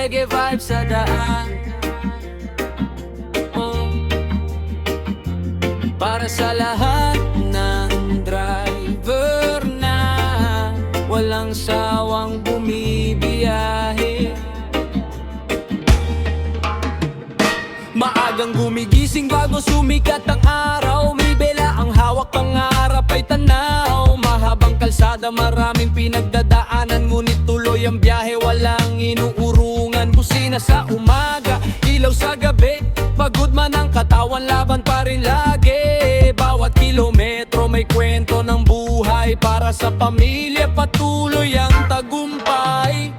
reggae vibes sa daan. Para sa lahat ng driver na walang sawang bumibiyahe, maagang gumigising bago sumikat ang araw. May bela ang hawak, pangarap ay tanaw. Mahabang kalsada, maraming pinagdadaanan, ngunit tuloy ang biyahe, walang inuurungan. Busina sa umaga, ilaw sa gabi, pagod man ang katawan, laban pa rin lagi. Bawat kilometro may kwento ng buhay, para sa pamilya patuloy ang tagumpay.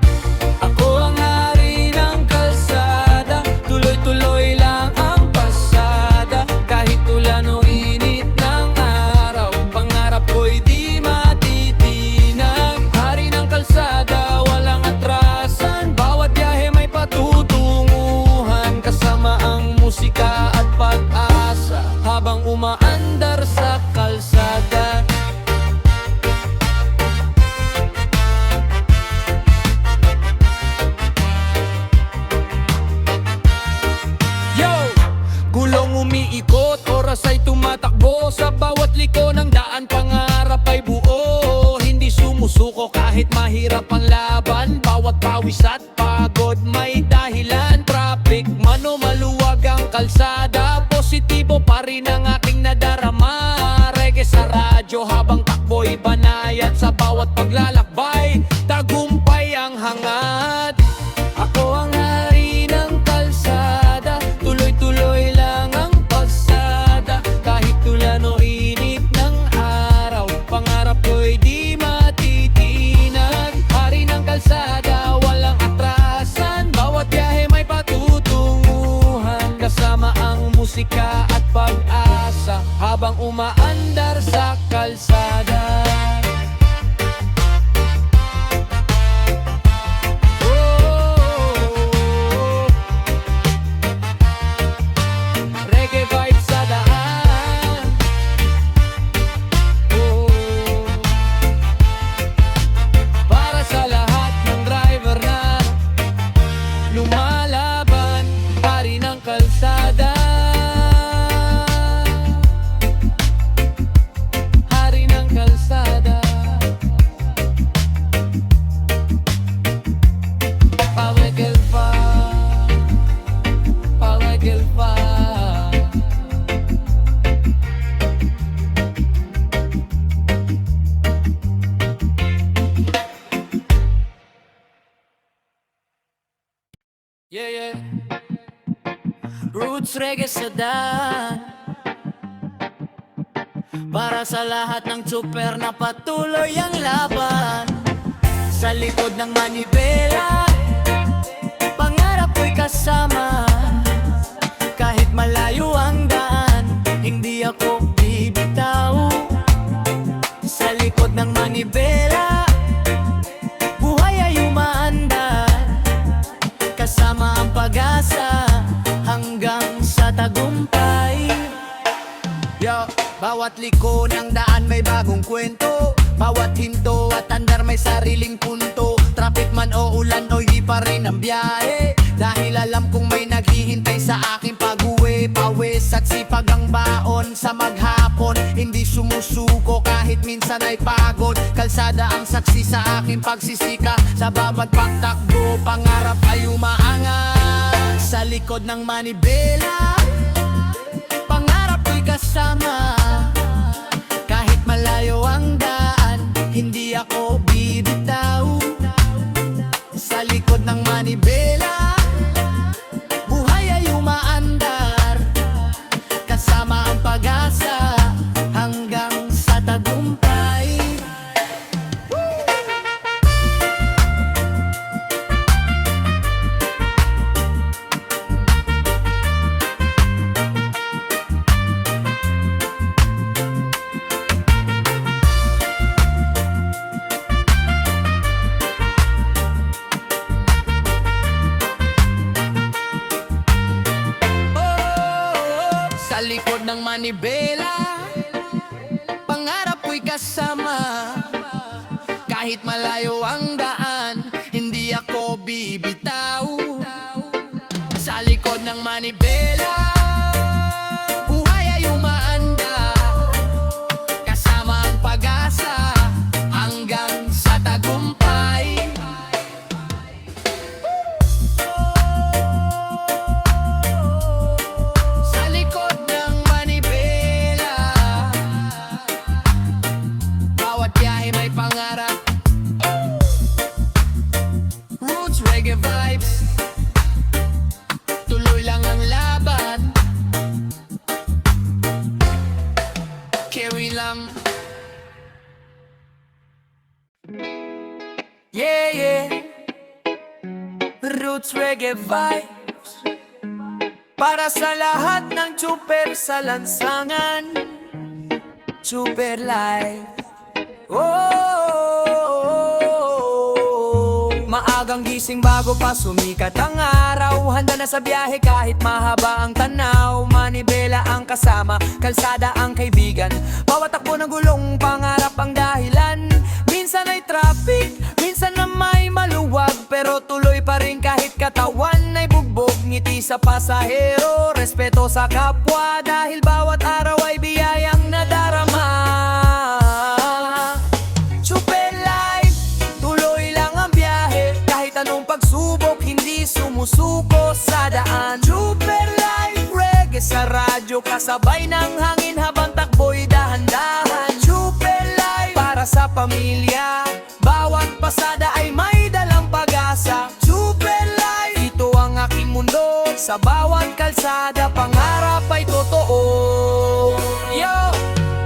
Ako ang hari ng kalsada, tuloy-tuloy lang ang pasada. Kahit ulan o init ng araw, pangarap ko'y di matitinag. Hari ng kalsada, walang atrasan, bawat biyahe may patutunguhan. Kasama ang musika at pag-asa, habang umaandar sa kalsada. Gulong umiikot, oras ay tumatakbo, sa bawat liko ng daan, pangarap ay buo. Hindi sumusuko kahit mahirap ang laban, bawat pawis at pagod may dahilan. Traffic man o maluwag ang kalsada, positibo pa rin ang aking nadarama. Reggae sa radyo habang takbo'y banayad, sa bawat paglalakbay, tagumpay ang hangad. Ako ang hari ng kalsada, tuloy-tuloy lang ang pasada. Kahit ulan o init ng araw, pangarap ko'y di matitinag. Hari ng kalsada, walang atrasan, bawat biyahe may patutunguhan. Kasama ang musika at pag-asa, habang umaandar sa kalsada. Reggae vibes sa daan. Para sa lahat ng driver na lumalaban, hari ng kalsada. Hari ng kalsada. Power girl pa, power girl pa. Yeah, yeah. Roots reggae sa daan, para sa lahat ng super na patuloy ang laban. Sa likod ng manibela, pangarap ko'y kasama. Kahit malayo ang daan, hindi ako bibitaw. Sa likod ng manibela, buhay ay umaandar, kasama ang pag-asa hanggang sa tagumpay. Yo, bawat liko ng daan may bagong kwento, bawat hinto at andar may sariling punto. Traffic man o ulan o di pa rin ang biyahe, dahil alam kong may naghihintay sa aking pag-uwi. Pawis at sipag ang baon sa maghapon, hindi sumusuko kahit minsan ay pagod. Kalsada ang saksi sa aking pagsisika, sa bawat pagtakbo pangarap ay umaangat. Sa likod ng manibela, pangarap ko'y kasama. Kahit malayo ang daan, hindi ako bibitaw. Sa likod ng manibela, buhay ay umaandar, kasama ang pag-asa hanggang sa tagumpay. likod ng manibela, pangarap ko'y kasama. Kahit malayo ang daan, hindi ako bibitaw. manibela, buhay ay umaanda, kasama ang pag-asa hanggang sa tagumpay. Sa likod ng manibela, bawat biyahe may pangarap. Roots reggae vibes, tuloy lang ang laban. Carry lang. Yeah, yeah. Roots reggae vibes, para sa lahat ng chuper sa lansangan. Chuper life. Maagang gising bago pa sumikat ang araw, handa na sa biyahe kahit mahaba ang tanaw. Manibela ang kasama, kalsada ang kaibigan, bawat takbo ng gulong pangarap ang dahilan. Minsan ay traffic, minsan na may maluwag, pero tuloy pa rin kahit katawan ay bugbog. Ngiti sa pasahero, respeto sa kapwa, dahil bawat araw ay biyayang nadarama. Chuper life, tuloy lang ang biyahe, kahit anong pagsubok, hindi sumusuko sa daan. Chuper life, reggae sa radyo, kasabay ng hangin habang takbo'y dahan-dahan. Chuper life, para sa pamilya, bawat pasada ay may dalang pag-asa. Chuper life, ito ang aking mundo, sa bawat kalsada pangarap ay totoo. Yo!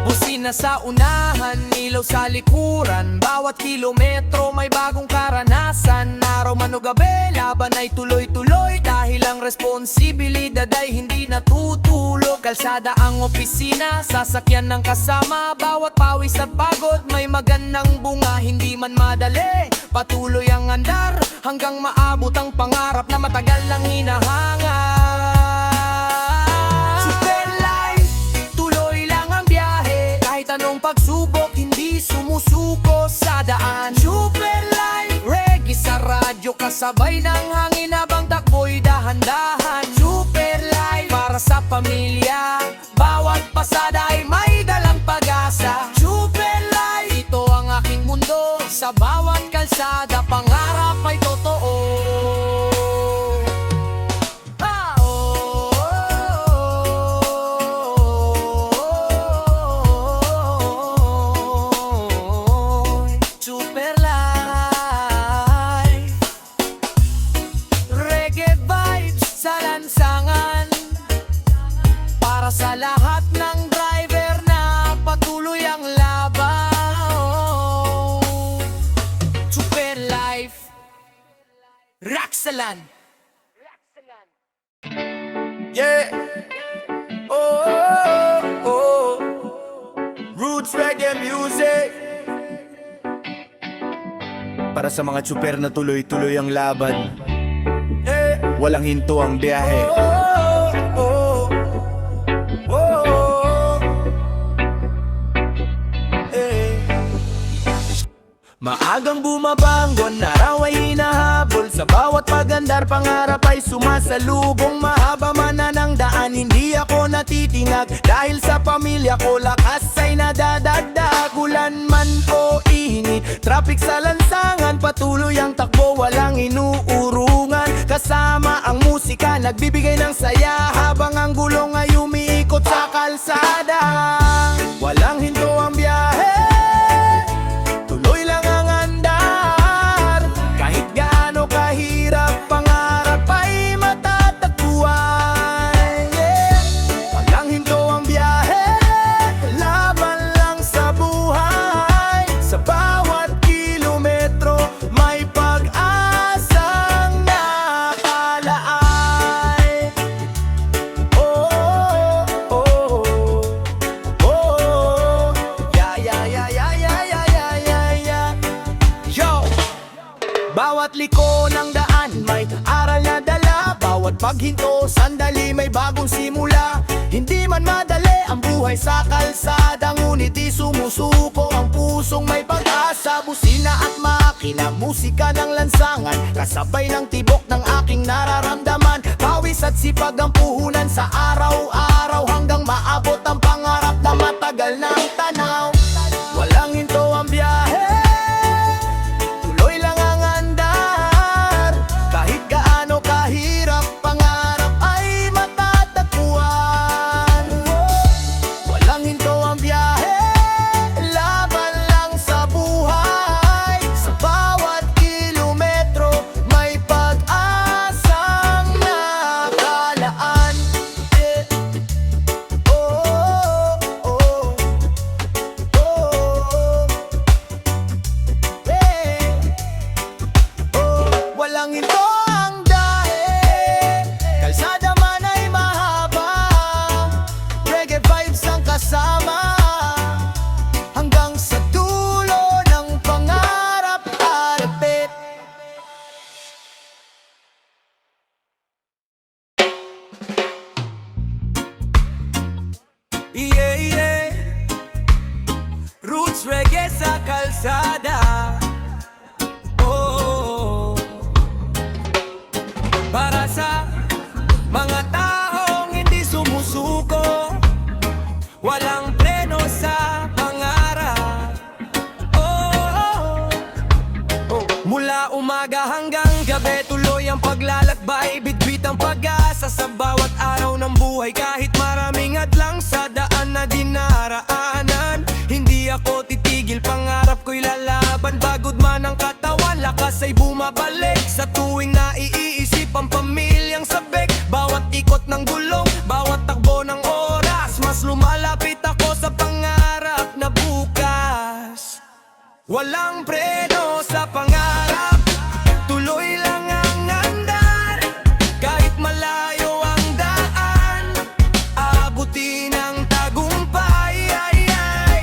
Busina sa unahan, ilaw sa likuran, bawat kilometro may bagong karanasan. Araw man o gabi, laban ay tuloy-tuloy, dahil ang responsibilidad ay hindi natutulog. Kalsada ang opisina, sasakyan ng kasama, bawat pawis at pagod may magandang bunga. Hindi man madali, patuloy ang andar, hanggang maabot ang pangarap na matagal nang hinahanga. Chuper life, tuloy lang ang biyahe, kahit anong pagsubok, hindi sumusuko sa daan. Chuper life, reggae sa radyo, kasabay ng hangin habang takbo'y dahan-dahan. Chuper life, para sa pamilya, bawat pasada ay may dalang pag-asa. Chuper life, ito ang aking mundo, sa bawat kalsada pangarap ay totoo. Chuper life, reggae vibes sa lansangan, para sa lahat ng driver na patuloy ang laban. Chuper life, Roxalan. Yeah. Oh. Roots reggae music, para sa mga tsuper na tuloy-tuloy ang laban. Walang hinto ang biyahe. Maagang bumabangon, araw ay hinahabol, sa bawat pagandar pangarap ay sumasalubong. Mahaba man na ng daan, hindi ako natitingag, dahil sa pamilya ko lakas ay nadadagdag. Ulan man o init, traffic sa lansangan, patuloy ang takbo, walang inuurungan. Kasama ang musika, nagbibigay ng saya, habang ang gulong ay umiikot sa kalsada. Walang hinto ang biyahe, tuloy lang ang andar, kahit gaano kahirap, pangarap ay matatagpuan. Walang hinto ang biyahe, laban lang sa buhay, sa bawat kilometro may pag-asang nakalaay. Bawat liko ng daan may aral na dala, bawat paghinto sandali may bagong simula. Hindi man madali ang buhay sa kalsada, ngunit di sumusuko ang pusong may pag-asa. Busina at makina, musika ng lansangan, kasabay ng tibok ng aking nararamdaman. Pawis pawis at sipag ang puhunan sa araw-araw, hanggang maabot ang pangarap na matagal ng tanaw. Walang hinto ang biyahe, tuloy lang ang andar. Kahit gaano kahirap, pangarap ay matatagpuan. Walang hinto ang biyahe, laban lang sa buhay. Sa bawat kilometro, may pag-asang nakalaan. Oh, oh, oh, walang hinto ang dahe, kalsada man ay mahaba. Reggae vibes ang kasama, hanggang sa dulo ng pangarap arapit. Yeah, yeah. Roots reggae sa kalsada. Oh, para sa mga taong hindi sumusuko, walang preno sa pangarap. Oh, mula umaga hanggang gabi, tuloy ang paglalakbay, bitbit ang pag-asa sa bawat araw ng buhay. Kahit maraming hadlang sa daan na dinaraanan, hindi ako titigil, pangarap ko'y lalaban. Pagod man ang katawan, lakas ay bumabalik. Sa tuwing naiisip ang pamilyang sabik, bawat ikot ng gulong, bawat takbo ng oras, mas lumalapit ako sa pangarap na bukas. Walang preno sa pangarap, tuloy lang ang andar. Kahit malayo ang daan, aabutin ang tagumpay.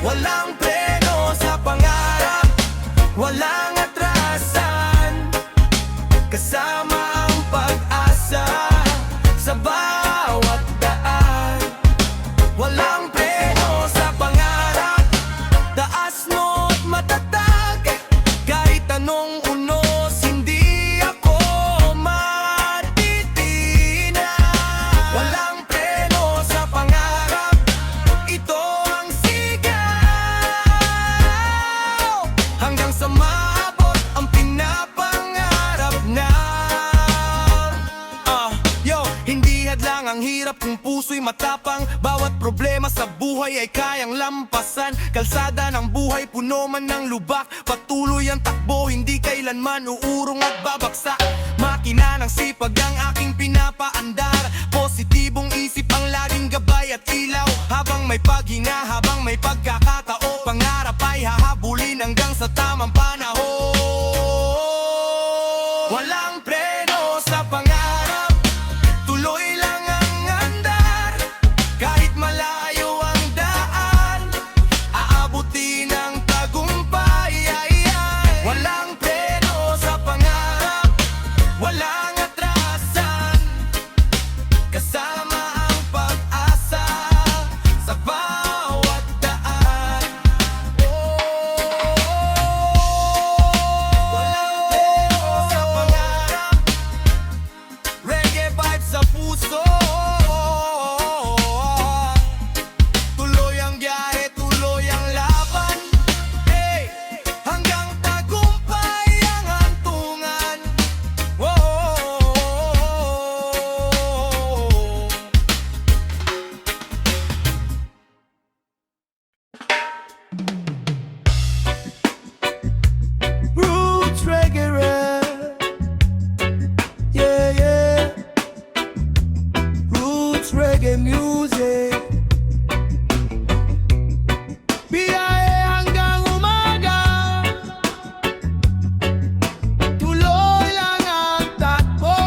Walang preno sa pangarap, walang atrasan, kasama ang pag-asa sa bawat daan. Walang preno sa pangarap, taas mo't matatag. Kahit anong unos, hindi ako matitina. Walang preno sa pangarap, ito ang sigaw, hanggang sa maabot ang pinapangarap na. Hindi hadlang ang hirap kung puso'y matapang. Bawat problema sa buhay ay kayang lampasan. Kalsada ng buhay, puno man ng lubak, patuloy ang takbo, hindi kailanman uurong at babagsak. Makina ng sipag ang aking pinapaandar, positibong isip ang laging gabay at ilaw. Habang may paghinga, habang may pagkakataon, pangarap ay hahabulin hanggang sa tamang panahon. Walang preno sa pangarap, tuloy lang ang andar. Kahit malayo ang daan, aabutin ang tagumpay. Walang preno sa pangarap, walang atrasan, kasama ang pag-asa sa bawat daan. Walang preno sa pangarap, reggae vibes sa puso. Tuloy ang biyahe, tuloy ang laban, hanggang tagumpay ang hantungan. Roots reggae rap, yeah, yeah. Roots reggae music, biyahe hanggang umaga, tuloy lang ang takbo.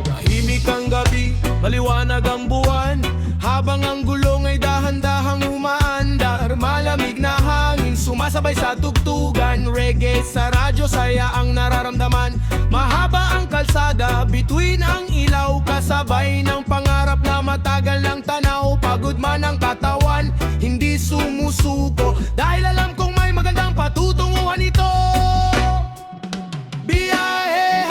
Tahimik ang gabi, maliwanag ang buwan, habang ang gulong ay dahan-dahang umaandar. Malamig na hangin, sumasabay sa tugtugan. Reggae sa radyo, saya ang nararamdaman. Mahaba ang kalsada, bituin ang ilaw, kasabay ng pangarap na matagal ng tanaw. Pagod man ang katawan, hindi sumusuko, dahil alam kong may magandang patutunguhan ito. Biyahe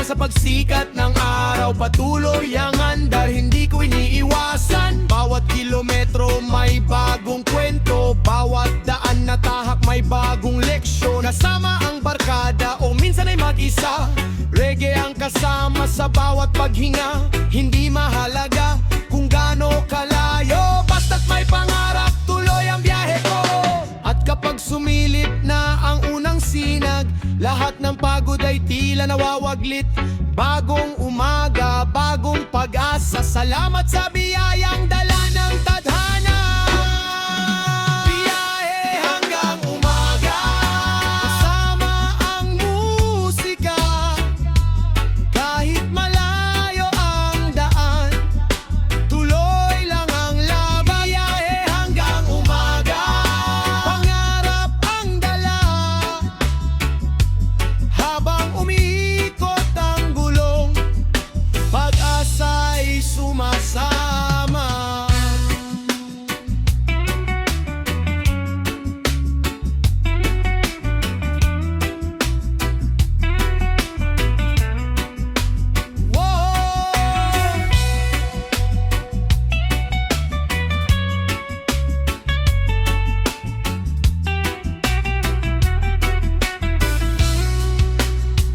sa pagsikat ng araw, patuloy ang andar, hindi ko iniiwasan. Bawat kilometro may bagong kwento, bawat daan na tahak may bagong leksyon. Nasama ang barkada o minsan ay mag-isa, reggae ang kasama sa bawat paghinga. Hindi mahalaga kung gaano kalayo, basta't may pangarap, tuloy ang biyahe ko. At kapag sumilip na ang unang sinag, lahat ng pagod ay tila nawawaglit. Bagong umaga, bagong pag-asa, salamat sa biyayang dala ng tadhana. Biyahe hanggang umaga, kasama ang musika. Kahit malayo ang daan, tuloy lang ang laban. Biyahe hanggang umaga, pangarap ang dala. Habang umiikot ang gulong, pag-asa'y sumasama. Whoa!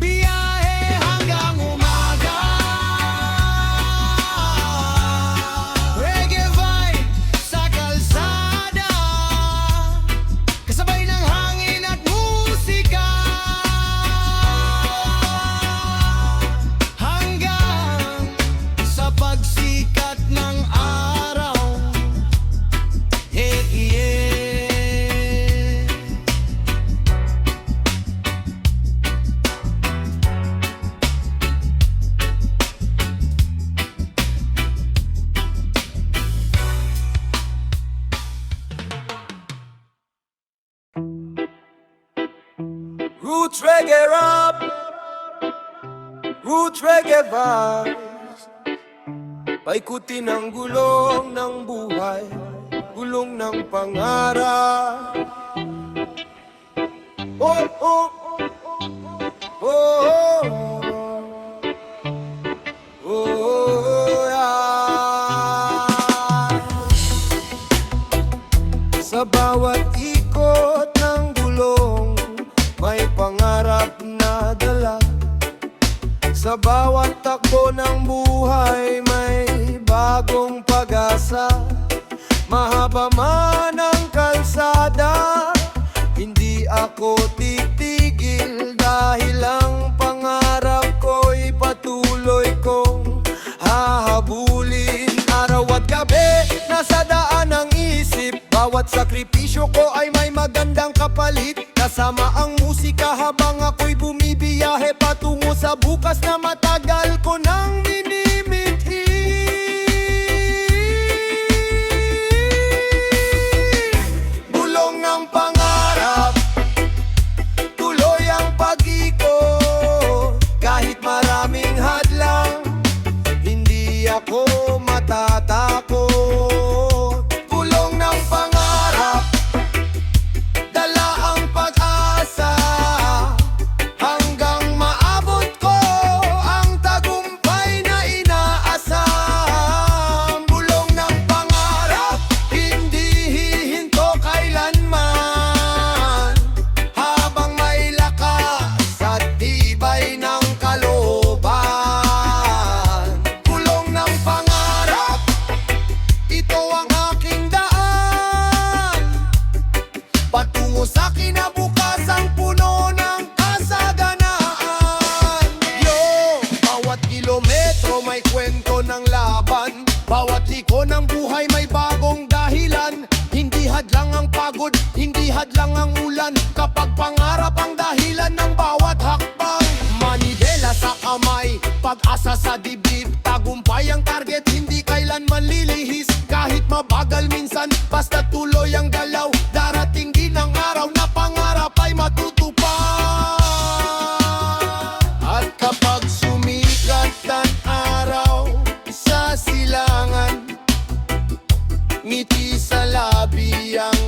Biyahe hanggang umaga, reggae vibe sa kalsada, kasabay ng hangin at musika. Hanggang sa pagsikat ng araw, yeah, yeah. Roots reggae rap, roots reggae vibes. Paikutin ang gulong ng buhay, gulong ng pangarap. Oh, oh, oh, oh, oh, oh, yeah. Sa bawat ikot ng gulong, may pangarap na dala. Sa bawat takbo ng buhay, may bagong pag-asa. Mahaba man ang kalsada, hindi ako titigil. Dahil ang pangarap ko'y patuloy kong hahabulin. Araw at gabi, nasa daan ang isip. Bawat sakripisyo ko ay may magandang kapalit. Kasama ang musika habang ako'y bumibiyahe patungo sa bukas na matagal ko nang minimithi. Gulong ang pangarap, tuloy ang pag-ikot. Kahit maraming hadlang, hindi ako matatakot. Gulong ng pangarap, dala ang pag-asa. Hanggang maabot ko ang tagumpay na inaasam. Gulong ng pangarap, hindi hihinto kailanman. Habang may lakas at tibay ng kalooban. Gulong ng pangarap, ito ang aking daan, patungo sa kinabukasang puno ng kasaganaan. Yo, bawat kilometro may kwento ng laban. Bawat liko ng buhay may bagong dahilan. Hindi hadlang ang pagod, hindi hadlang ang ulan. Kapag pangarap ang dahilan ng bawat hakbang. Manibela sa kamay, pag-asa sa dibdib. Tagumpay ang target, hindi kailanman lilihis. Kahit mabagal minsan, basta tuloy ang galaw. Darating din ang araw na pangarap ay matutupad. At kapag sumikat ang araw sa silangan, ngiti sa labi ang